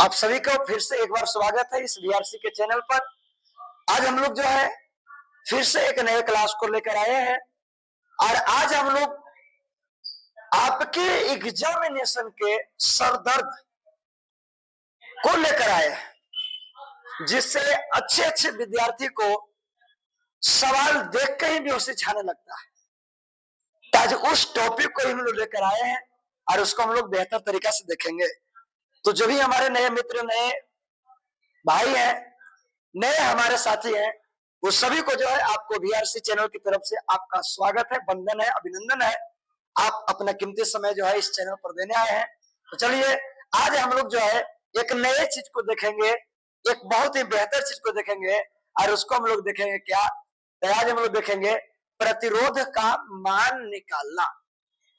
आप सभी को फिर से एक बार स्वागत है इस बीआरसी के चैनल पर। आज हम लोग जो है फिर से एक नए क्लास को लेकर आए हैं और आज हम लोग आपके एग्जामिनेशन के सरदर्द को लेकर आए हैं, जिससे अच्छे अच्छे विद्यार्थी को सवाल देख कर ही बेहोशी छाने लगता है। तो आज उस टॉपिक को हम लोग लेकर आए हैं और उसको हम लोग बेहतर तरीका से देखेंगे। तो जो भी हमारे नए मित्र, नए भाई हैं, नए हमारे साथी हैं, वो सभी को जो है आपको बीआरसी चैनल की तरफ से आपका स्वागत है, वंदन है, अभिनंदन है। आप अपना कीमती समय जो है इस चैनल पर देने आए हैं। तो चलिए आज हम लोग जो है एक नए चीज को देखेंगे, एक बहुत ही बेहतर चीज को देखेंगे और उसको हम लोग देखेंगे क्या। तो आज हम लोग देखेंगे प्रतिरोध का मान निकालना,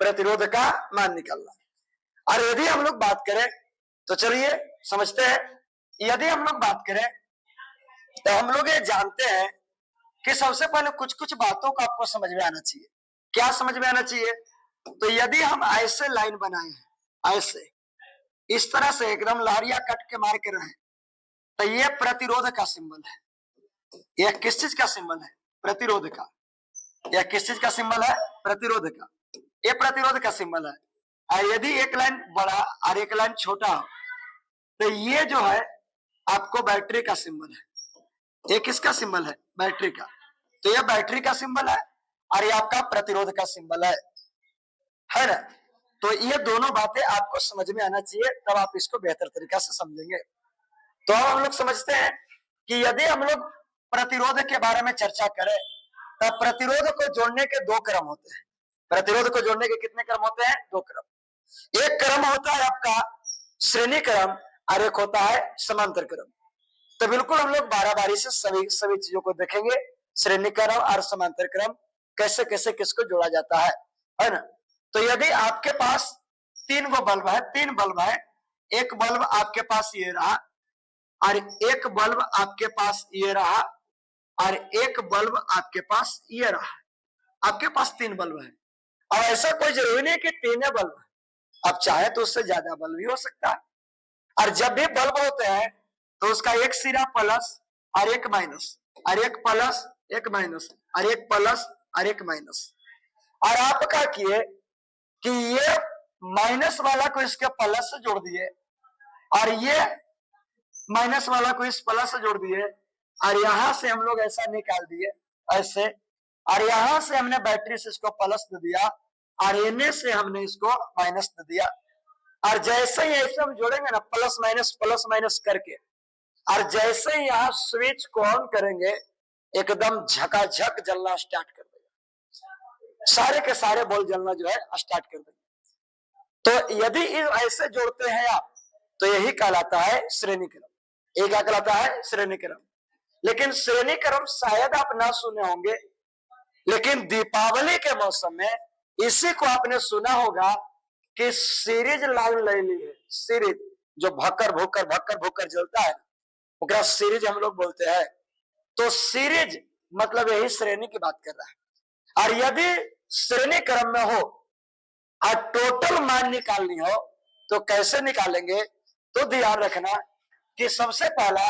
प्रतिरोध का मान निकालना। और यदि हम लोग बात करें तो चलिए समझते हैं। यदि हम लोग बात करें तो हम लोग ये जानते हैं कि सबसे पहले कुछ कुछ बातों को आपको समझ में आना चाहिए। क्या समझ में आना चाहिए? तो यदि हम ऐसे लाइन बनाए हैं, ऐसे इस तरह से एकदम लहरिया कट के मार के रहे, तो ये प्रतिरोध का सिंबल है। यह किस चीज का सिंबल है? प्रतिरोध का। यह किस चीज का सिंबल है? प्रतिरोध का। ये प्रतिरोध का सिंबल है। और यदि एक लाइन बड़ा और एक लाइन छोटा हो तो ये जो है आपको बैटरी का सिंबल है। ये किसका सिंबल है? बैटरी का। तो ये बैटरी का सिंबल है और ये आपका प्रतिरोध का सिंबल है ना। तो ये दोनों बातें आपको समझ में आना चाहिए, तब आप इसको बेहतर तरीका से समझेंगे। तो अब हम लोग समझते हैं कि यदि हम लोग प्रतिरोध के बारे में चर्चा करें तो प्रतिरोध को जोड़ने के दो क्रम होते हैं। प्रतिरोध को जोड़ने के कितने क्रम होते हैं? दो क्रम। एक क्रम होता है आपका श्रेणी क्रम और एक होता है समांतर क्रम। तो बिल्कुल हम लोग बारी से सभी चीजों को देखेंगे, श्रेणी क्रम और समांतर क्रम कैसे कैसे किसको जोड़ा जाता है ना। तो यदि आपके पास तीन बल्ब है, एक बल्ब आपके पास ये रहा और एक बल्ब आपके पास ये रहा और एक बल्ब आपके पास ये रहा। आपके पास तीन बल्ब है और ऐसा कोई जरूरी नहीं कि तीन बल्ब है, आप चाहे तो उससे ज्यादा बल्ब भी हो सकता है। और जब भी बल्ब होते हैं तो उसका एक सिरा प्लस और एक माइनस, और एक प्लस एक माइनस, और एक प्लस और एक माइनस। और आप क्या किए कि ये माइनस वाला को इसके प्लस से जोड़ दिए और ये माइनस वाला को इस प्लस से जोड़ दिए और यहां से हम लोग ऐसा निकाल दिए ऐसे, और यहां से हमने बैटरी से इसको प्लस दे दिया और इन्हें से हमने इसको माइनस दे दिया। और जैसे ही ऐसे हम जोड़ेंगे ना प्लस माइनस करके, और जैसे ही यहाँ स्विच को ऑन करेंगे एकदम झकाझक जलना स्टार्ट कर देगा, सारे के सारे बल्ब जलना जो है स्टार्ट कर देंगे। तो यदि ऐसे जोड़ते हैं आप तो यही कहलाता है श्रेणी क्रम। ये क्या कहलाता है? श्रेणी क्रम। लेकिन श्रेणी क्रम शायद आप ना सुने होंगे, लेकिन दीपावली के मौसम में इसी को आपने सुना होगा कि सीरीज लाइन ले ली है। सीरीज जो भक्कर भोकर जलता है ओकरा सीरीज हम लोग बोलते हैं। तो सीरीज मतलब यही श्रेणी की बात कर रहा है। और यदि श्रेणी क्रम में हो और टोटल मान निकालनी हो तो कैसे निकालेंगे? तो ध्यान रखना कि सबसे पहला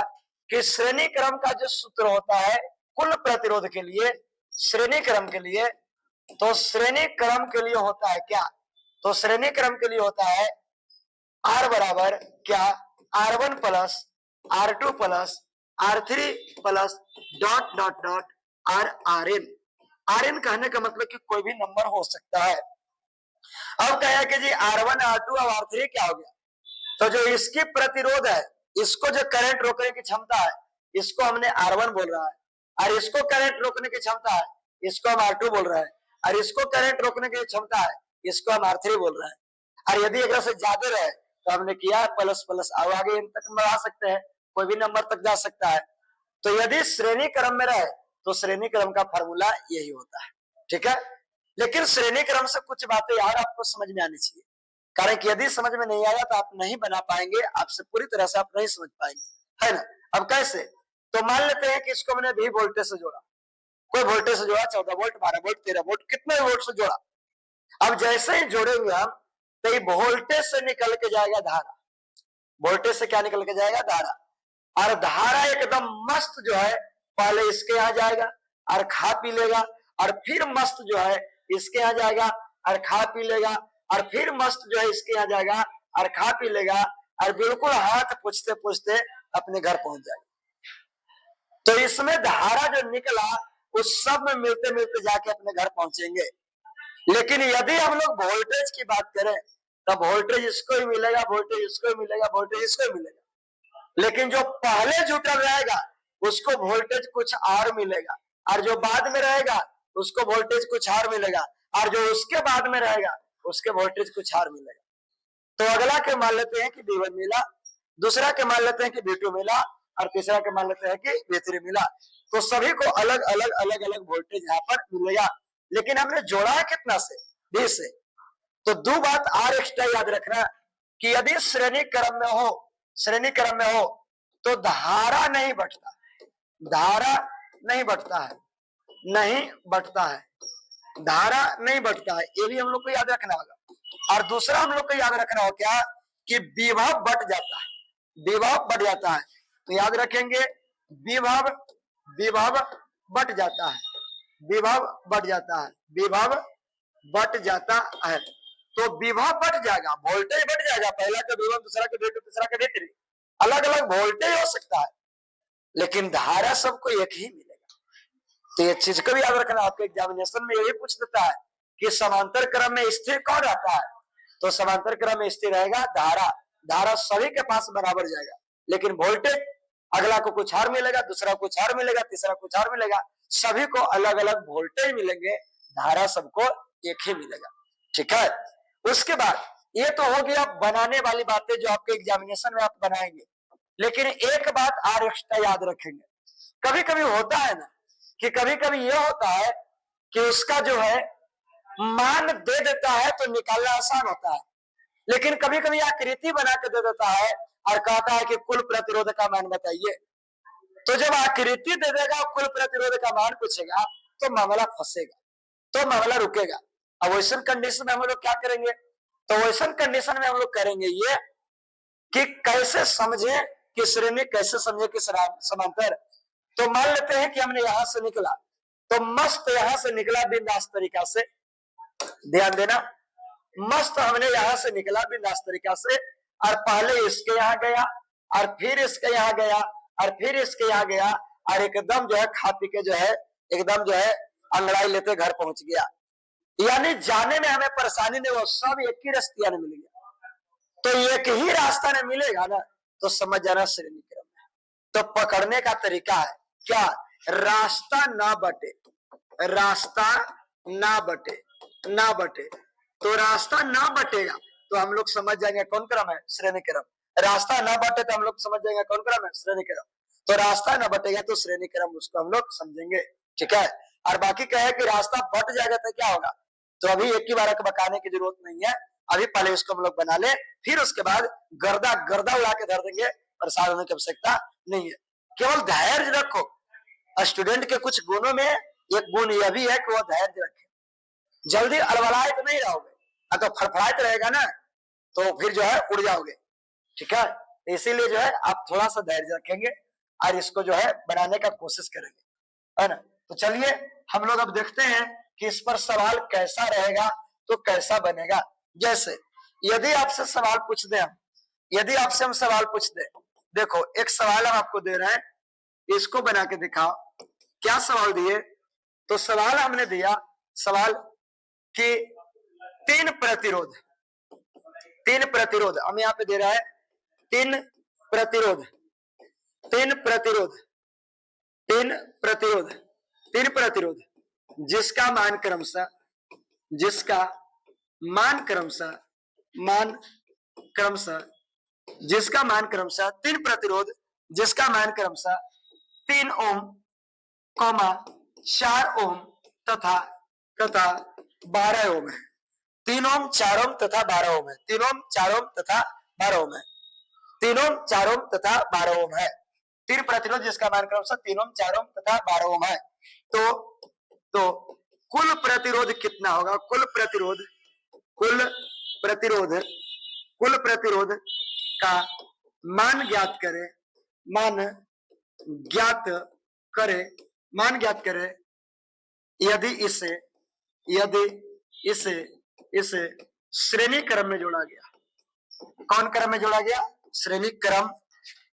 कि श्रेणी क्रम का जो सूत्र होता है कुल प्रतिरोध के लिए, श्रेणी क्रम के लिए, तो श्रेणी क्रम के लिए होता है क्या? तो श्रेणी क्रम के लिए होता है R बराबर क्या? R1 plus R2 plus R3 plus dot dot dot RN। RN कहने का मतलब कि कोई भी नंबर हो सकता है। अब कहा कि जी R1 R2 और R3 क्या हो गया? तो जो इसकी प्रतिरोध है, इसको जो करंट रोकने की क्षमता है, इसको हमने R1 बोल रहा है, और इसको करंट रोकने की क्षमता है, इसको हम R2 बोल रहे हैं, और इसको करंट रोकने की क्षमता है, इसको हम R3 बोल रहे हैं। और यदि एक से ज्यादा रहे तो हमने किया प्लस प्लस, अब आगे इन तक बढ़ा सकते हैं, कोई भी नंबर तक जा सकता है। तो यदि श्रेणी क्रम में रहे तो श्रेणी क्रम का फॉर्मूला यही होता है, ठीक है। लेकिन श्रेणी क्रम से कुछ बातें यार आपको समझ में आनी चाहिए, कारण कि यदि समझ में नहीं आया तो आप नहीं बना पाएंगे, आपसे पूरी तरह से आप नहीं समझ पाएंगे, है ना। अब कैसे? तो मान लेते हैं कि इसको मैंने भी वोल्टेज से जोड़ा, कोई वोल्टेज से जोड़ा, 14 वोल्ट, 12 वोल्ट, 13 वोल्ट, कितने वोल्ट से जोड़ा। अब जैसे ही जोड़ेंगे हम तो ये वोल्टेज से निकल के जाएगा धारा। वोल्टेज से क्या निकल के जाएगा? धारा। और धारा एकदम मस्त जो है पहले इसके यहाँ जाएगा और खा पी लेगा, और फिर मस्त जो है इसके यहाँ जाएगा और खा पी लेगा, और फिर मस्त जो है इसके यहाँ जाएगा और खा पी लेगा, और बिल्कुल हाथ पूछते पूछते अपने घर पहुंच जाएगा। तो इसमें धारा जो निकला उस सब में मिलते मिलते जाके अपने घर पहुंचेंगे। लेकिन यदि हम लोग वोल्टेज की बात करें तब वोल्टेज इसको ही मिलेगा, वोल्टेज इसको ही मिलेगा, वोल्टेज इसको ही मिलेगा। लेकिन जो पहले जुटल रहेगा उसको वोल्टेज कुछ और मिलेगा, और जो बाद में रहेगा उसको वोल्टेज कुछ और मिलेगा, और जो उसके बाद में रहेगा उसके वोल्टेज कुछ और मिलेगा। तो अगला के मान लेते हैं कि V1 मिला, दूसरा के मान लेते हैं कि V2 मिला, और तीसरा के मान लेते हैं कि V3 मिला। तो सभी को अलग अलग अलग अलग वोल्टेज यहाँ पर मिलेगा। लेकिन हमने जोड़ा है कितना से? V से। तो दो बात और एक्स्ट्रा याद रखना कि यदि श्रेणी क्रम में हो तो धारा नहीं बढ़ता, धारा नहीं बढ़ता है, धारा नहीं बढ़ता है। ये भी हम लोग को याद रखना होगा। और दूसरा हम लोग को याद रखना हो क्या कि विभव बढ़ जाता है, विभव बढ़ जाता है। तो याद रखेंगे विभव बढ़ जाता है, विभव बढ़ जाता है, विभव बढ़ जाता है। तो विभव बढ़ जाएगा, वोल्टेज बढ़ जाएगा। पहला का V1, दूसरा का V2, तीसरा का V3, अलग अलग वोल्टेज हो सकता है लेकिन धारा सबको एक ही मिलेगा। तो ये चीज को भी याद रखना। आपके एग्जामिनेशन में यही पूछ देता है कि समांतर क्रम में स्थिर कौन रहता है? तो समांतर क्रम में स्थिर रहेगा धारा। धारा सभी के पास बराबर जाएगा, लेकिन वोल्टेज अगला को कुछ और मिलेगा, दूसरा कुछ और मिलेगा, तीसरा कुछ और मिलेगा। सभी को अलग अलग वोल्टेज मिलेंगे, धारा सबको एक ही मिलेगा। ठीक है। उसके बाद ये तो हो गया बनाने वाली बातें जो आपके एग्जामिनेशन में आप बनाएंगे। लेकिन एक बात और एक्स्ट्रा याद रखेंगे। कभी कभी होता है ना कि कभी कभी ये होता है कि उसका जो है मान दे देता है तो निकालना आसान होता है, लेकिन कभी कभी आकृति बना के दे देता है और कहता है कि कुल प्रतिरोध का मान बताइए। तो जब आकृति दे देगा और कुल प्रतिरोध का मान पूछेगा तो मामला फंसेगा, तो मामला रुकेगा। अब वैसन कंडीशन में हम लोग क्या करेंगे? तो वैसन कंडीशन में हम लोग करेंगे ये कि कैसे समझे कि श्रेणी, कैसे समझे कि समांतर। तो मान लेते हैं कि हमने यहां से निकला, तो मस्त यहां से निकला बिंदास तरीका से, ध्यान देना, मस्त हमने यहां से निकला बिंदास तरीका से, और पहले इसके यहाँ गया और फिर इसके यहाँ गया और फिर इसके यहाँ गया, और एकदम जो है खा पी के जो है एकदम जो है अंगड़ाई लेते घर पहुंच गया। यानी जाने में हमें परेशानी नहीं, वो सब एक ही रास्ता में मिल गया। तो एक ही रास्ता में मिलेगा ना तो समझ जाना श्रेणी क्रम है। तो पकड़ने का तरीका है क्या? रास्ता ना बटे, रास्ता ना बटे, ना बटे। तो रास्ता ना बटेगा तो हम लोग समझ जाएंगे कौन क्रम है? श्रेणी क्रम। रास्ता ना बटे तो हम लोग समझ जाएंगे कौन क्रम है? श्रेणी क्रम। तो रास्ता ना बटेगा तो श्रेणी क्रम, उसको हम लोग समझेंगे। ठीक है। और बाकी कहे कि रास्ता बट जाएगा तो क्या होगा? तो अभी एक ही बार बकाने की जरूरत नहीं है, अभी पहले इसको हम लोग बना ले, फिर उसके बाद गर्दा गर्दा उड़ा के धर देंगे, परेशान होने की आवश्यकता नहीं है। केवल धैर्य रखो। स्टूडेंट के कुछ गुणों में एक गुण यह भी है कि वह धैर्य रखे। जल्दी अलवलाए तो नहीं रहोगे, तो फड़फड़ाते रहेगा ना तो फिर जो है उड़ जाओगे। ठीक है। इसीलिए जो है आप थोड़ा सा धैर्य रखेंगे और इसको जो है बनाने का कोशिश करेंगे, है ना। तो चलिए हम लोग अब देखते हैं कि इस पर सवाल कैसा रहेगा, तो कैसा बनेगा। जैसे यदि आपसे सवाल पूछ दे, हम यदि आपसे हम सवाल पूछ दे, देखो एक सवाल हम आपको दे रहे हैं, इसको बना के दिखाओ। क्या सवाल दिए? तो सवाल हमने दिया, सवाल कि तीन प्रतिरोध, तीन प्रतिरोध हम यहाँ पे दे रहा है, तीन प्रतिरोध, तीन प्रतिरोध, तीन प्रतिरोध, तीन प्रतिरोध जिसका मान क्रमशः, जिसका मान क्रमशः, मान क्रमशः, जिसका मान क्रमशः, तीन प्रतिरोध जिसका मान क्रमशः 3 ओम, 4 ओम तथा 12 ओम है। 3 ओम, 4 ओम तथा 12 ओम है। 3 ओम, 4 ओम तथा 12 ओम है। 3 ओम, 4 ओम तथा 12 ओम है। तीन प्रतिरोध जिसका मान क्रमशः 3 ओम, 4 ओम तथा 12 ओम है। तो कुल प्रतिरोध कितना होगा? कुल प्रतिरोध, कुल प्रतिरोध, कुल प्रतिरोध का मान ज्ञात करें, मान ज्ञात करें यदि इसे श्रेणी क्रम में जोड़ा गया। कौन क्रम में जोड़ा गया? श्रेणी क्रम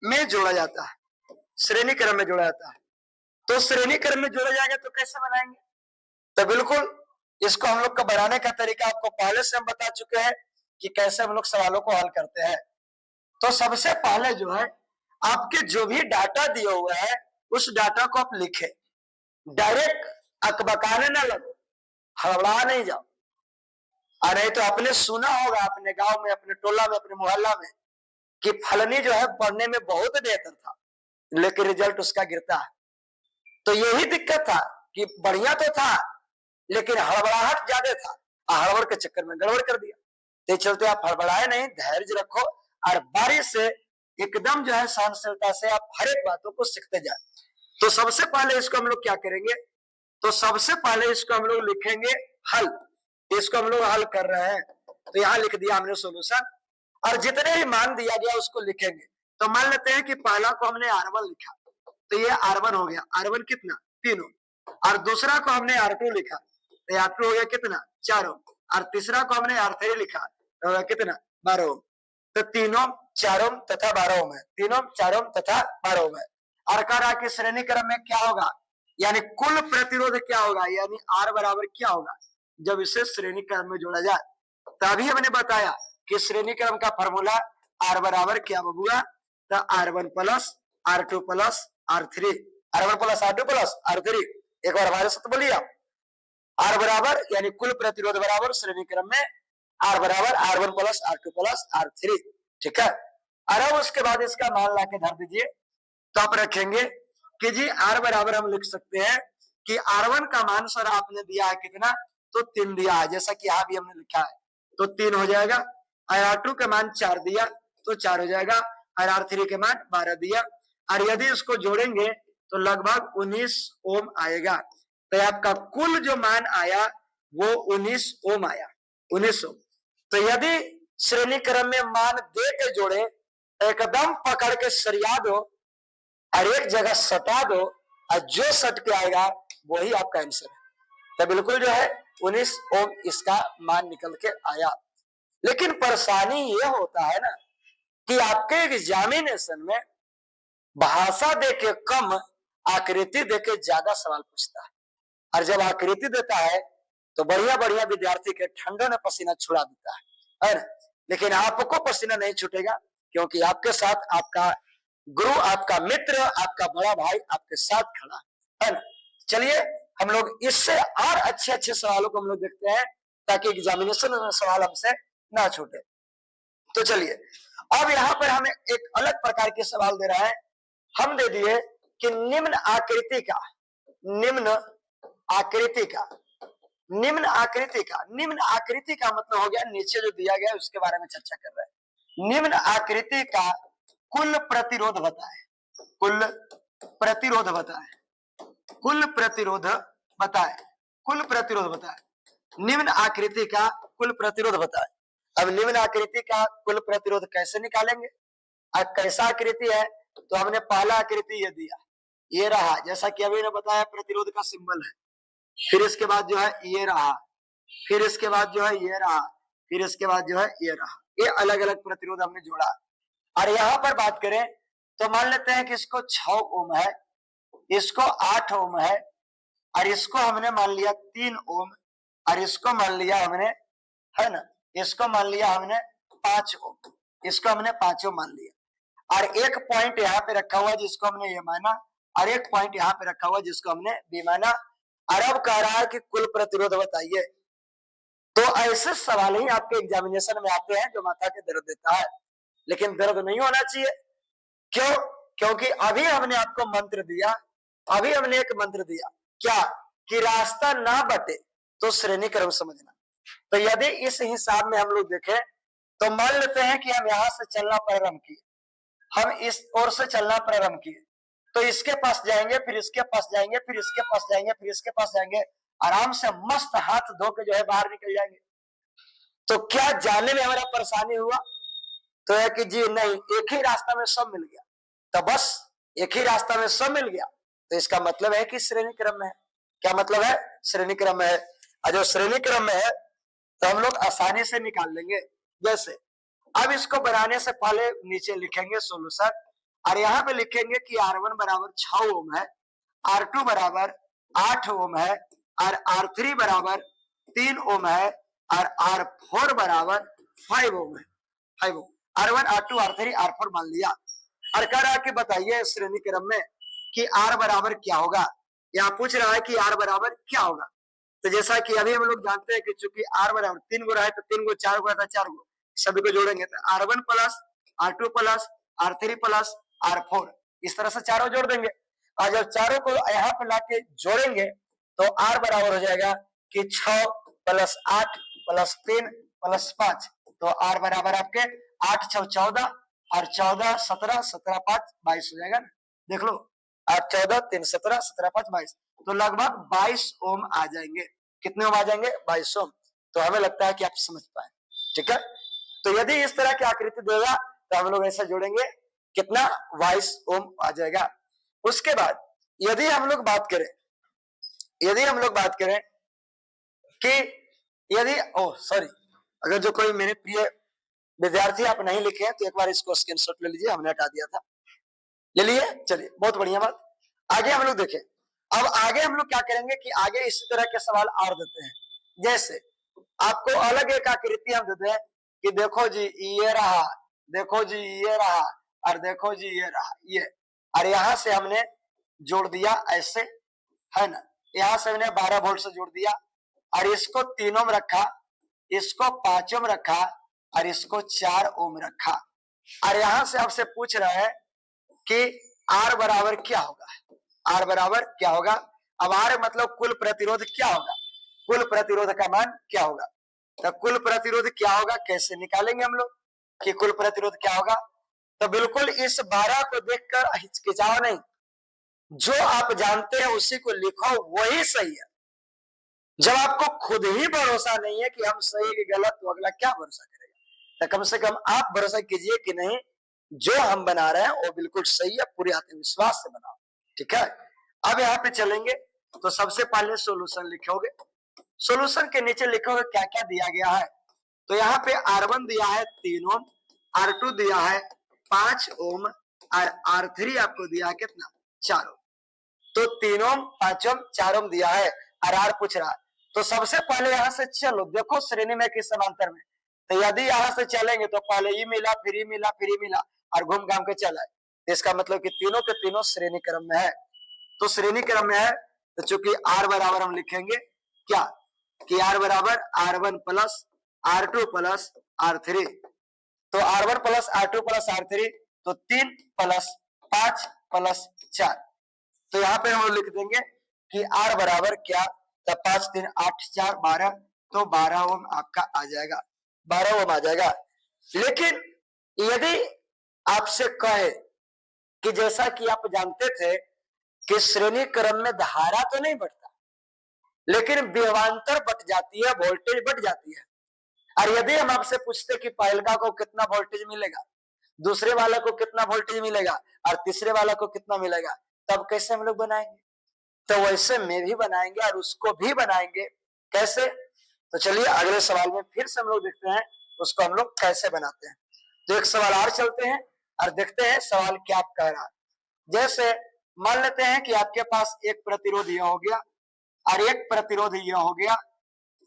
में जोड़ा जाता है, श्रेणी क्रम में जोड़ा जाता है। तो श्रेणी क्रम में जोड़ा जाएगा तो कैसे बनाएंगे? तो बिल्कुल इसको हम लोग का बनाने का तरीका आपको पहले से हम बता चुके हैं कि कैसे हम लोग सवालों को हल करते हैं। तो सबसे पहले जो है आपके जो भी डाटा दिया हुआ है उस डाटा को आप लिखें, डायरेक्ट अकबकाने ना लगो, हड़बड़ा नहीं जाओ। अरे तो आपने सुना होगा अपने गांव में, अपने टोला में, अपने मोहल्ला में कि फलनी जो है पढ़ने में बहुत बेहतर था लेकिन रिजल्ट उसका गिरता है। तो यही दिक्कत था कि बढ़िया तो था लेकिन हड़बड़ाहट ज्यादा था, हड़बड़ के चक्कर में गड़बड़ कर दिया। तो चलते आप हड़बड़ाए नहीं, धैर्य रखो और बारी से एकदम जो है सहनशीलता से आप हर एक बातों को सीखते जाए। तो सबसे पहले इसको हम लोग क्या करेंगे? तो सबसे पहले इसको हम लोग लिखेंगे हल। इसको हम लोग हल कर रहे हैं तो यहाँ लिख दिया हमने सोल्यूशन, और जितने भी मान दिया गया उसको लिखेंगे। तो मान लेते हैं कि पहला को हमने R1 लिखा तो ये R1 हो गया, R1 कितना? 3 ओम। और दूसरा को हमने R2 लिखा तो R2 हो गया कितना? 4 ओम। और तीसरा को हमने R3 लिखा तो हो गया कितना? 12 ओम। तो 3 ओम, 4 ओम तथा 12 ओम है, 3 ओम, 4 ओम तथा 12 ओम है। और कह रहा कि श्रेणी क्रम में क्या होगा, यानी कुल प्रतिरोध क्या होगा, यानी R बराबर क्या होगा जब इसे श्रेणी क्रम में जोड़ा जाए। तभी हमने बताया कि श्रेणी क्रम का फॉर्मूला R बराबर क्या बबुआ? तो R1 plus R2 plus R3, R1 plus R2 plus R3। एक बार हमारे साथ बोलिए, R बराबर यानी कुल प्रतिरोध बराबर श्रेणी क्रम में R बराबर R1 plus R2 plus R3। ठीक है, और अब उसके बाद इसका मान ला के धर दीजिए। तो आप रखेंगे कि जी R बराबर हम लिख सकते हैं कि R1 का मान सर आपने दिया है कितना? तो 3 दिया है, जैसा कि यहाँ भी हमने लिखा है तो 3 हो जाएगा। और R2 का मान 4 दिया तो 4 हो जाएगा, और R3 के मान 12 दिया, और यदि इसको जोड़ेंगे तो लगभग 19 ओम आएगा। तो आपका कुल जो मान आया वो 19 ओम आया, 19 ओम। तो यदि श्रेणी क्रम में मान दे के जोड़े एकदम पकड़ के सरिया दो और एक जगह सटा दो और जो सट के आएगा वही आपका आंसर है। तो बिल्कुल जो है 19 ओम इसका मान निकल के आया। लेकिन परेशानी ये होता है ना कि आपके एग्जामिनेशन में भाषा देके कम, आकृति देके ज्यादा सवाल पूछता है। और जब आकृति देता है तो बढ़िया बढ़िया विद्यार्थी के ठंडों में पसीना छुड़ा देता है ना? लेकिन आपको पसीना नहीं छूटेगा क्योंकि आपके साथ आपका गुरु, आपका मित्र, आपका बड़ा भाई आपके साथ खड़ा है ना। चलिए हम लोग इससे और अच्छे अच्छे सवालों को हम लोग देखते हैं ताकि एग्जामिनेशन में सवाल हमसे ना छूटे। तो चलिए अब यहाँ पर हमें एक अलग प्रकार के सवाल दे रहा है। हम दे दिए कि निम्न आकृति का मतलब हो गया नीचे जो दिया गया उसके बारे में चर्चा कर रहे हैं। निम्न आकृति का कुल प्रतिरोध बताएं, कुल प्रतिरोध बताएं। निम्न आकृति का कुल प्रतिरोध बताएं। अब निम्न आकृति का कुल प्रतिरोध कैसे निकालेंगे? अब कैसा आकृति है? तो हमने पहला आकृति ये दिया, ये रहा, जैसा कि अभी ने बताया प्रतिरोध का सिंबल है। फिर इसके बाद जो है ये रहा, फिर इसके बाद जो है ये रहा, फिर इसके बाद जो है ये रहा। ये अलग अलग प्रतिरोध हमने जोड़ा। और यहाँ पर बात करें तो मान लेते हैं कि इसको 6 ओम है, इसको 8 ओम है, और इसको हमने मान लिया 3 ओम, और इसको मान लिया हमने, है ना, इसको मान लिया हमने 5 ओम, इसको हमने 5 ओम मान लिया। और एक पॉइंट यहाँ पे रखा हुआ जिसको हमने ये माना, और एक पॉइंट यहाँ पे रखा हुआ जिसको हमने बी माना। और अब कह रहा है कि कुल प्रतिरोध बताइए। तो ऐसे सवाल ही आपके एग्जामिनेशन में आते हैं जो माथा के दर्द देता है, लेकिन दर्द नहीं होना चाहिए। क्यों? क्योंकि अभी हमने आपको मंत्र दिया, अभी हमने एक मंत्र दिया क्या कि रास्ता ना बटे तो श्रेणी क्रम समझना। तो यदि इस हिसाब में हम लोग देखें तो मान लेते हैं कि हम यहाँ से चलना प्रारंभ किए, हम इस ओर से चलना प्रारंभ किए, तो इसके पास जाएंगे, फिर इसके पास जाएंगे, फिर इसके पास जाएंगे, फिर इसके पास जाएंगे, आराम से मस्त हाथ धो के जो है बाहर निकल जाएंगे। तो क्या जानने में हमारा परेशानी हुआ? तो है कि जी नहीं, एक ही रास्ता में सब मिल गया। तो बस एक ही रास्ता में सब मिल गया, तो इसका मतलब है कि श्रेणी क्रम में है। क्या मतलब है? श्रेणी क्रम में है। और जो श्रेणी क्रम में है तो हम लोग आसानी से निकाल लेंगे। जैसे अब इसको बनाने से पहले नीचे लिखेंगे सोल्यूशन, और यहाँ पे लिखेंगे कि R1 बराबर 6 ओम है, R2 बराबर 8 ओम है, और R3 बराबर 3 ओम है, और R4 बराबर 5 ओम है। 5 ओम। R1, R2, R3, R4 मान लिया, और कह रहा है कि बताइए श्रेणी क्रम में कि R बराबर क्या होगा। यहाँ पूछ रहा है कि R बराबर क्या होगा। तो जैसा कि अभी हम लोग जानते हैं कि चूंकि R बराबर 3 गो है तो 3 गो, 4 गो है तो 4 गो, सभी को जोड़ेंगे तो R1 plus R2 plus R3 plus R4, इस तरह से चारों जोड़ देंगे। और जब चारों को यहाँ पे लाके जोड़ेंगे तो R बराबर हो जाएगा कि 6 प्लस 8 प्लस 3 प्लस 5, तो R बराबर आपके 8 6 14 और 14 17 17 5 22 हो जाएगा ना। देख लो, 8 14 3 17 17 5 22, तो लगभग 22 ओम आ जाएंगे। कितने ओम आ जाएंगे? 22 ओम। तो हमें लगता है कि आप समझ पाए। ठीक है, तो यदि इस तरह की आकृति देगा तो हम लोग ऐसा जोड़ेंगे, कितना? 22 ओम आ जाएगा। उसके बाद यदि हम लोग बात करें कि यदि सॉरी, अगर जो कोई मेरे प्रिय विद्यार्थी आप नहीं लिखे हैं तो एक बार इसको स्क्रीनशॉट ले लीजिए, हमने हटा दिया था, ले लिए। चलिए, बहुत बढ़िया बात। आगे हम लोग देखें। अब आगे हम लोग क्या करेंगे कि आगे इसी तरह के सवाल और देते हैं। जैसे आपको अलग एक आकृति हम देते हैं कि देखो जी ये रहा, देखो जी ये रहा, और देखो जी ये रहा, ये, और यहां से हमने जोड़ दिया ऐसे, है ना। यहां से हमने 12 वोल्ट से जोड़ दिया, और इसको 3 ओम रखा, इसको 5 ओम रखा, और इसको 4 ओम रखा। और यहां से आपसे पूछ रहा है कि R बराबर क्या होगा। R बराबर क्या होगा? अब R मतलब कुल प्रतिरोध क्या होगा, कुल प्रतिरोध का मान क्या होगा। तो कुल प्रतिरोध क्या होगा कैसे निकालेंगे हम लोग कि कुल प्रतिरोध क्या होगा। तो बिल्कुल इस 12 को देखकर हिचकिचाओ नहीं, जो आप जानते हैं उसी को लिखो, वही सही है। जब आपको खुद ही भरोसा नहीं है कि हम सही कि गलत, तो अगला क्या भरोसा करेगा। तो कम से कम आप भरोसा कीजिए कि नहीं, जो हम बना रहे हैं वो बिल्कुल सही है, पूरे आत्मविश्वास से बनाओ। ठीक है, अब यहाँ पे चलेंगे तो सबसे पहले सॉल्यूशन लिखोगे। सॉल्यूशन के नीचे लिखोगे क्या क्या दिया गया है। तो यहाँ पे R1 दिया है 3 ओम, R2 दिया है 5 ओम, और R3 आपको दिया है कितना? 4 ओम। तो 3 ओम 5 ओम 4 ओम दिया है, और R पूछ रहा है। तो सबसे पहले यहाँ से चलो, देखो श्रेणी में किस समांतर में। तो यदि यहाँ से चलेंगे तो पहले ये मिला, फिर ये मिला, फिर ये मिला, और घूम घाम के चला है। तो इसका मतलब कि तीनों के तीनों श्रेणी क्रम में है। तो श्रेणी क्रम में है तो चूंकि R बराबर हम लिखेंगे क्या कि R बराबर R1 plus R2 plus R3। तो R1 plus R2 plus R3, तो 3 प्लस 5 प्लस 4। तो यहाँ पे हम लिख देंगे कि R बराबर क्या, तो 5 3 8 4 12, तो 12 ओम आपका आ जाएगा, 12 ओम आ जाएगा। लेकिन यदि आपसे कहे कि जैसा कि आप जानते थे कि श्रेणी क्रम में धारा तो नहीं बढ़ता, लेकिन विभवांतर बढ़ जाती है, वोल्टेज बढ़ जाती है। और यदि हम आपसे पूछते कि पहलका को कितना वोल्टेज मिलेगा, दूसरे वाला को कितना वोल्टेज मिलेगा, और तीसरे वाला को कितना मिलेगा, तब कैसे हम लोग बनाएंगे। तो वैसे में भी बनाएंगे और उसको भी बनाएंगे। कैसे? तो चलिए अगले सवाल में फिर से हम लोग देखते हैं उसको हम लोग कैसे बनाते हैं। तो एक सवाल और चलते हैं और देखते हैं सवाल क्या कह रहा है। जैसे मान लेते हैं कि आपके पास एक प्रतिरोध यह हो गया और एक प्रतिरोध यह हो गया,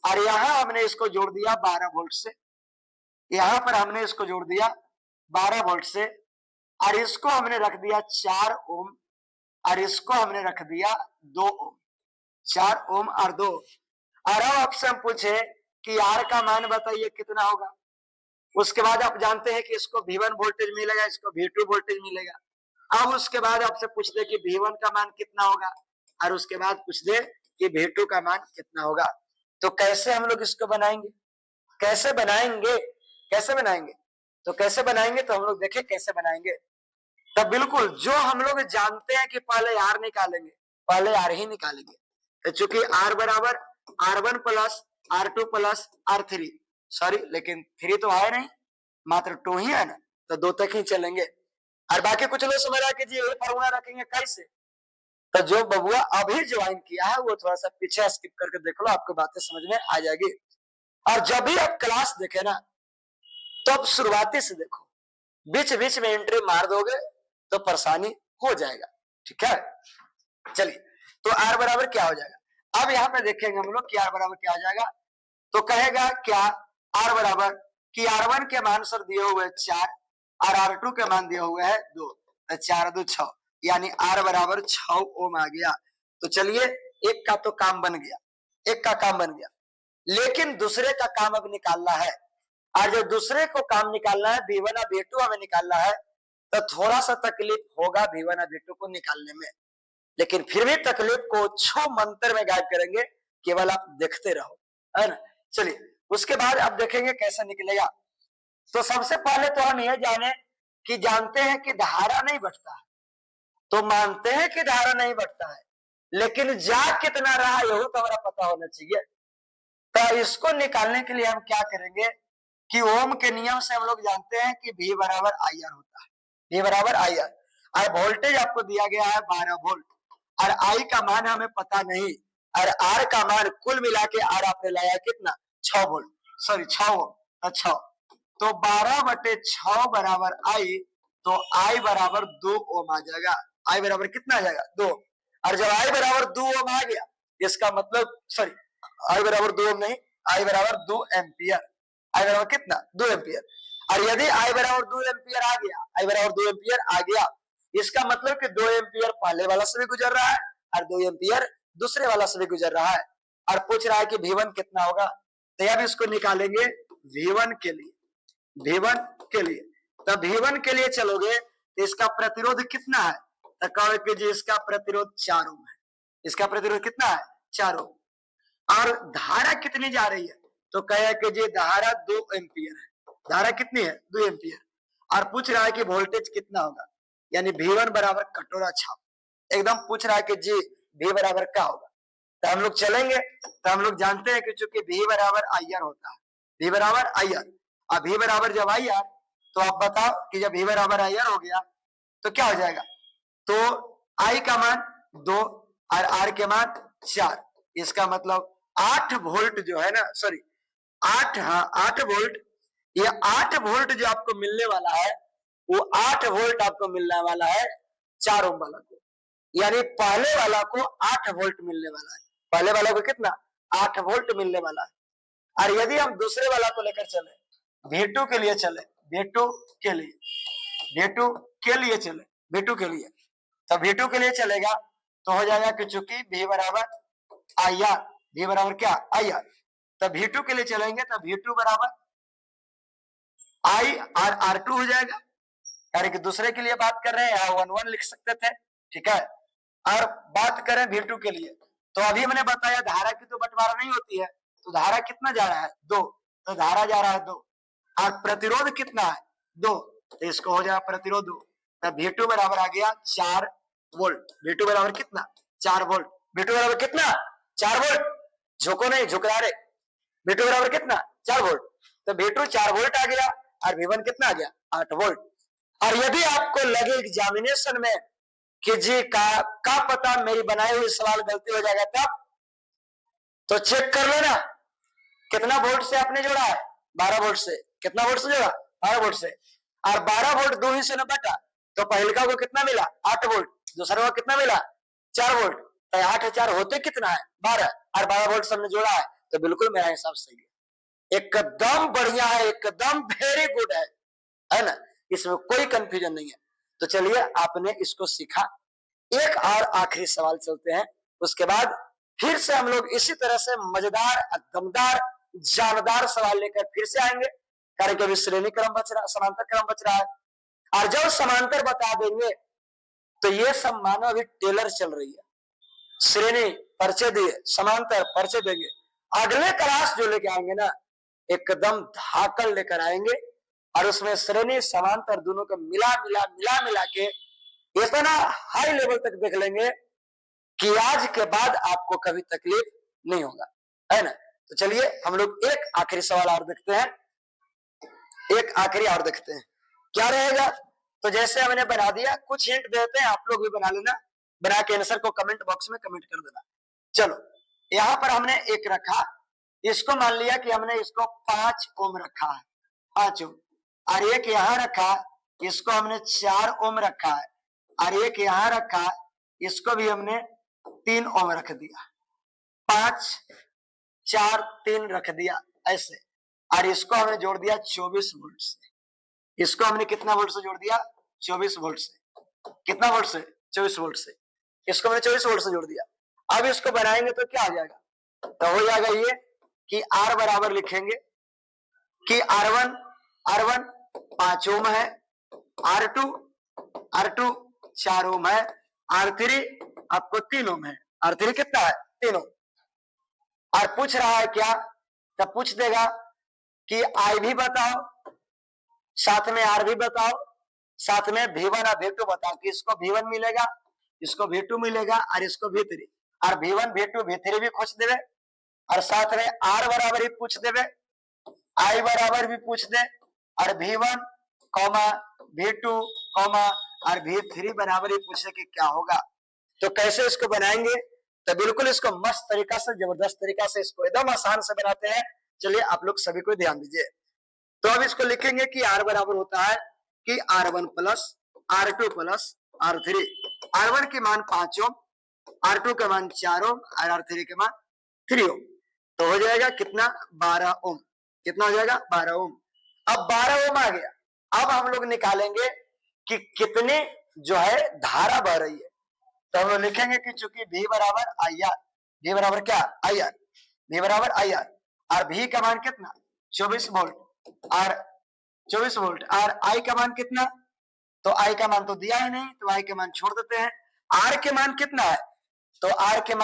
और यहां हमने इसको जोड़ दिया 12 वोल्ट से, यहां पर हमने इसको जोड़ दिया 12 वोल्ट से, और इसको हमने रख दिया 4 ओम, और इसको हमने रख दिया 2 ओम, 4 ओम और 2। और अब आपसे हम पूछे कि R का मान बताइए कितना होगा। उसके बाद आप जानते हैं कि इसको V1 वोल्टेज मिलेगा, इसको V2 वोल्टेज मिलेगा। अब उसके बाद आपसे पूछ दे कि V1 का मान कितना होगा, और उसके बाद पूछ दे कि V2 का मान कितना होगा। तो कैसे हम लोग इसको बनाएंगे, कैसे बनाएंगे, कैसे बनाएंगे। तो कैसे बनाएंगे, तो हम लोग देखें कैसे बनाएंगे। तब बिल्कुल जो हम लोग जानते हैं कि पहले R निकालेंगे, पहले R ही निकालेंगे। चूंकि R बराबर R1 plus R2 plus R3, sorry, लेकिन 3 तो है नहीं, मात्र 2 ही है ना, तो 2 तक ही चलेंगे। और बाकी कुछ लोग समझ रहा है कि जी ये फॉर्मूला रखेंगे कैसे, तो जो बबुआ अभी ज्वाइन किया है वो थोड़ा सा पीछे स्किप करके देख लो, आपको बातें समझ में आ जाएगी। और जब भी आप क्लास देखे ना, तो अब शुरुआती से देखो, बीच बीच में एंट्री मार दोगे तो परेशानी हो जाएगा, ठीक है। चलिए, तो आर बराबर क्या हो जाएगा, अब यहाँ पे देखेंगे हम लोग कि आर बराबर क्या हो जाएगा। तो कहेगा क्या, आर बराबर कि R1 के मान सर दिए हुए 4 और R2 के मान दिए हुए है 2, 4 2 6, यानी R बराबर 6 ओम आ गया। तो चलिए, एक का तो काम बन गया, एक का काम बन गया, लेकिन दूसरे का काम अब निकालना है। और जो दूसरे को काम निकालना है, V1 और V2 हमें निकालना है, तो थोड़ा सा तकलीफ होगा V1 और V2 को निकालने में, लेकिन फिर भी तकलीफ को छो मंत्र में गायब करेंगे, केवल आप देखते रहो, है ना। चलिए, उसके बाद आप देखेंगे कैसे निकलेगा। तो सबसे पहले तो हम ये जानते हैं कि धारा नहीं बढ़ता है, तो मानते हैं कि धारा नहीं बढ़ता है, लेकिन जा कितना रहा यही तो हमारा पता होना चाहिए। तो इसको निकालने के लिए हम क्या करेंगे कि ओम के नियम से हम लोग जानते हैं कि V बराबर IR होता है, V बराबर IR, और वोल्टेज आपको दिया गया है 12 वोल्ट, और I का मान हमें पता नहीं, और R का मान कुल मिला के R आपने लाया कितना, 6 वोल्ट, सॉरी 6 वोल्ट, अच्छा, तो 12/6 बराबर I, तो I बराबर 2 ओम आ जाएगा। I बराबर कितना आ जाएगा, 2, और जब I बराबर 2 ओम आ गया, इसका मतलब सॉरी I बराबर 2 ओम नहीं, I बराबर 2 एम्पियर, I बराबर कितना, 2 एम्पियर। और यदि I बराबर 2 एम्पियर आ गया, I बराबर 2 एम्पियर आ गया, इसका मतलब कि 2 एम्पियर पहले वाला से भी गुजर रहा है और 2 एम्पियर दूसरे वाला से भी गुजर रहा है, और पूछ रहा है कि V1 कितना होगा। तो अब इसको निकालेंगे V1 के लिए, V1 के लिए, तो V1 के लिए चलोगे तो इसका प्रतिरोध कितना है, तो कहोगे कि जी इसका प्रतिरोध 4 ओम है, इसका प्रतिरोध कितना है, 4 ओम। और धारा कितनी जा रही है, तो कहे कि जी धारा 2 एम्पियर है, धारा कितनी है, 2 एम्पियर, और पूछ रहा है कि वोल्टेज कितना होगा, यानी V1 बराबर कटोरा छाप, एकदम पूछ रहा है कि जी V बराबर क्या होगा। तो हम लोग चलेंगे, तो हम लोग जानते हैं कि चूंकि V बराबर IR होता है, V बराबर IR, अब V बराबर जब IR, तो आप बताओ कि जब V बराबर IR हो गया तो क्या हो जाएगा, तो I का मान 2 और R के मान 4, इसका मतलब 8 वोल्ट जो है ना, सॉरी 8, हाँ 8 वोल्ट, ये 8 वोल्ट जो आपको मिलने वाला है, वो 8 वोल्ट आपको मिलने वाला है 4 ओम वाला को, यानी पहले वाला को 8 वोल्ट मिलने वाला है, पहले वाला को कितना, 8 वोल्ट मिलने वाला है। और यदि हम दूसरे वाला को लेकर चले, V2 के लिए चले, V2 के लिए, V2 के लिए चले, V2 के लिए, तो V2 के लिए चलेगा तो हो जाएगा कि चूंकि V बराबर IR, V बराबर क्या, IR, तो V2 के लिए चलेंगे तो V2 बराबर I और R2 हो जाएगा, यानी कि दूसरे के लिए बात कर रहे हैं, यहाँ 1 1 लिख सकते थे, ठीक है। और बात करें V2 के लिए, तो अभी मैंने बताया धारा की तो बंटवारा नहीं होती है, तो धारा कितना जा रहा है, 2, तो धारा जा रहा है 2, और प्रतिरोध कितना है, 2, तो इसको हो जाएगा प्रतिरोध 2, तो V2 बराबर आ गया 4 वोल्ट, V2 बराबर कितना, 4 वोल्ट, V2 बराबर कितना, 4 वोल्ट, झुको नहीं, झुक रहा रे, V2 बराबर कितना, 4 वोल्ट, तो V2 4 वोल्ट आ गया, और V1 कितना आ गया, 8 वोल्ट। और यदि आपको लगे एग्जामिनेशन में कि जी का पता मेरी बनाई हुई सवाल गलती हो जाएगा, तब तो चेक कर लेना कितना वोल्ट से आपने जोड़ा है, 12 वोल्ट से, कितना वोल्ट से जोड़ा, 12 वोल्ट से, और 12 वोल्ट 2 ही से न बटा, तो पहलका को कितना मिला, 8 वोल्ट, दूसरा को कितना मिला, 4 वोल्ट, तो 8 4 होते कितना है, 12, और 12 वोल्ट से हमने जोड़ा है, तो बिल्कुल मेरा हिसाब सही है, एकदम बढ़िया है, एकदम वेरी गुड है ना, इसमें कोई कंफ्यूजन नहीं है। तो चलिए, आपने इसको सीखा। एक और आखिरी सवाल चलते हैं, उसके बाद फिर से हम लोग इसी तरह से मजेदार, दमदार, जानदार सवाल लेकर फिर से आएंगे, कारण कि अभी श्रेणी क्रम बच रहा, समांतर क्रम बच रहा है, और जब समांतर बता देंगे तो ये सब मानो अभी टेलर चल रही है, श्रेणी परिचय दिए, समांतर परिचय देंगे, अगले क्लास जो लेके आएंगे ना, एकदम धाकल लेकर आएंगे, और उसमें श्रेणी समांतर दोनों को मिला मिला मिला मिला के इतना हाई लेवल तक देख लेंगे कि आज के बाद आपको कभी तकलीफ नहीं होगा, है ना। तो चलिए हम लोग एक आखिरी सवाल और देखते हैं, एक आखिरी और देखते हैं क्या रहेगा। तो जैसे हमने बना दिया, कुछ हिंट देते हैं, आप लोग भी बना लेना, बना के आंसर को कमेंट बॉक्स में कमेंट कर देना। चलो यहाँ पर हमने एक रखा, इसको मान लिया कि हमने इसको 5 ओम रखा है, 5 ओम, और एक यहाँ रखा, इसको हमने 4 ओम रखा है, और एक यहाँ रखा, इसको भी हमने 3 ओम रख दिया, 5 4 3 रख दिया ऐसे, और इसको हमने जोड़ दिया 24 वोल्ट से। इसको हमने कितना वोल्ट से जोड़ दिया? 24 वोल्ट से। कितना वोल्ट से? 24 वोल्ट से। इसको हमने 24 वोल्ट से जोड़ दिया। अब इसको बनाएंगे तो क्या आ जाएगा? तो हो जाएगा ये कि R बराबर लिखेंगे कि R1 5 ओम है, R2 4 ओम है, R3 आपको 3 ओम है। R3 कितना है? 3 ओम। और पूछ रहा है क्या? तब पूछ देगा कि I भी बताओ, साथ में R भी बताओ, साथ में V1 और V2 बताओ कि इसको V1 मिलेगा, इसको V2 मिलेगा, और इसको V3, और V1 V2 V3 भी पूछ देवे, और साथ में R बराबर ही पूछ देवे, I बराबर भी पूछ दे, और V1 V2 और V3 बराबर ही पूछे कि क्या होगा। तो कैसे इसको बनाएंगे? तो बिल्कुल इसको मस्त तरीका से, जबरदस्त तरीका से, इसको एकदम आसान से बनाते हैं। चलिए आप लोग सभी को ध्यान दीजिए। तो अब इसको लिखेंगे कि R बराबर होता है कि R1 plus R2 plus R3। R1 के मान 5 ओम, R2 के मान 4 ओम, और R3 के मान 3 ओम। तो हो जाएगा कितना? 12 ओम। कितना हो जाएगा? 12 ओम। अब 12 ओम आ गया। अब हम लोग निकालेंगे कि कितनी जो है धारा बह रही है। तो हम लोग लिखेंगे कि चूंकि V बराबर IR, V बराबर क्या? IR, V बराबर IR, और V का मान कितना? 24 वोल्ट, और 24 वोल्ट, और I का मान कितना? तो I का मान तो दिया ही नहीं, तो I के मान छोड़ देते हैं। R के मान कितना है? तो R के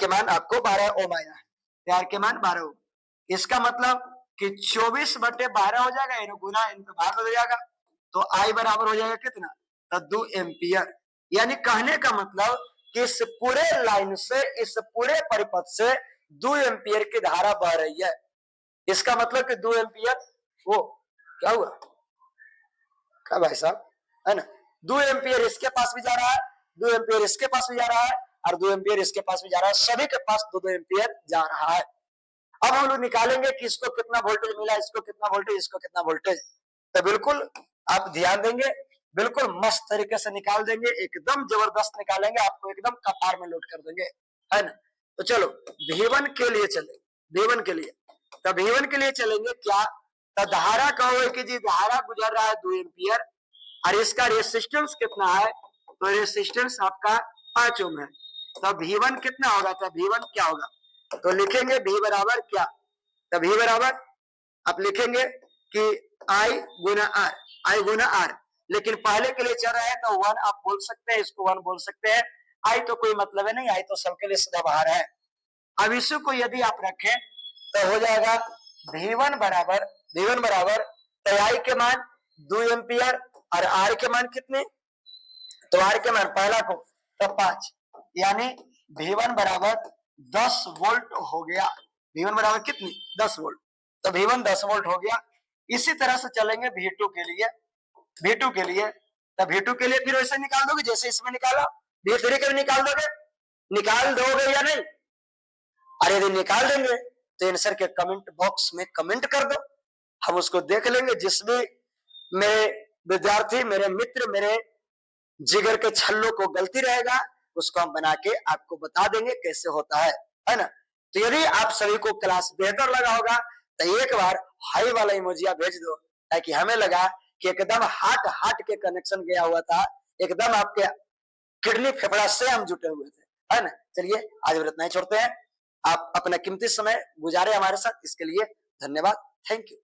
मान आपको 12 ओम आया है। R के मान 12 ओम। इसका मतलब कि 24/12 हो जाएगा, इनको गुना, इनको भाग हो जाएगा, तो I बराबर हो जाएगा कितना? तो 2 एम्पियर। यानी कहने का मतलब कि इस पूरे लाइन से, इस पूरे परिपथ से 2 एम्पियर की धारा बह रही है। इसका मतलब कि 2 एम्पियर, वो क्या हुआ क्या भाई साहब, है ना? 2 एम्पियर इसके पास भी जा रहा है, 2 एम्पियर इसके पास भी जा रहा है, और 2 एम्पियर इसके पास भी जा रहा है, सभी के पास 2 एम्पियर जा रहा है। अब हम लोग निकालेंगे कि इसको कितना वोल्टेज मिला, इसको कितना वोल्टेज, इसको कितना वोल्टेज। तो बिल्कुल आप ध्यान देंगे, बिल्कुल मस्त तरीके से निकाल देंगे, एकदम जबरदस्त निकालेंगे, आपको एकदम कपार में लोड कर देंगे, है ना? तो चलो V1 के लिए चले, V1 के लिए, तो V1 के लिए चलेंगे क्या? तो धारा कहो कि जी धारा गुजर रहा है 2 एम्पियर, और इसका रेसिस्टेंस कितना है? तो रेसिस्टेंस आपका 5 ओम है। तो V1 कितना होगा? तो V1 क्या होगा? तो लिखेंगे V बराबर क्या? तो V बराबर आप लिखेंगे कि I गुना R, लेकिन पहले के लिए चल रहा है तो 1 आप बोल सकते हैं, इसको 1 बोल सकते हैं। I तो कोई मतलब है नहीं, I तो सबके लिए सदा बाहर है। अब इसी को यदि आप रखें तो हो जाएगा V1 बराबर तो I के मान 2 एम्पियर, और R के मान कितने? तो R के मान पहला को तो 5, यानी V1 बराबर 10 वोल्ट हो गया। V1 बराबर कितनी? 10 वोल्ट। तो V1 10 वोल्ट हो गया। इसी तरह से चलेंगे V2 के लिए, V2 के लिए, तो V2 के लिए फिर वैसे निकाल दोगे जैसे इसमें निकाला। V3 के भी निकाल दोगे या नहीं? और यदि निकाल देंगे तो आंसर के कमेंट बॉक्स में कमेंट कर दो, हम उसको देख लेंगे। जिसमें मेरे विद्यार्थी, मेरे मित्र, मेरे जिगर के छल्लों को गलती रहेगा, उसको हम बना के आपको बता देंगे कैसे होता है ना? तो यदि आप सभी को क्लास बेहतर लगा होगा तो एक बार हाई वाला इमोजिया भेज दो, ताकि हमें लगा कि एकदम हार्ट के कनेक्शन गया हुआ था, एकदम आपके किडनी फेफड़ा से हम जुटे हुए थे, है ना? चलिए आज इतना ही छोड़ते हैं। आप अपना कीमती समय गुजारे हमारे साथ, इसके लिए धन्यवाद। Thank you.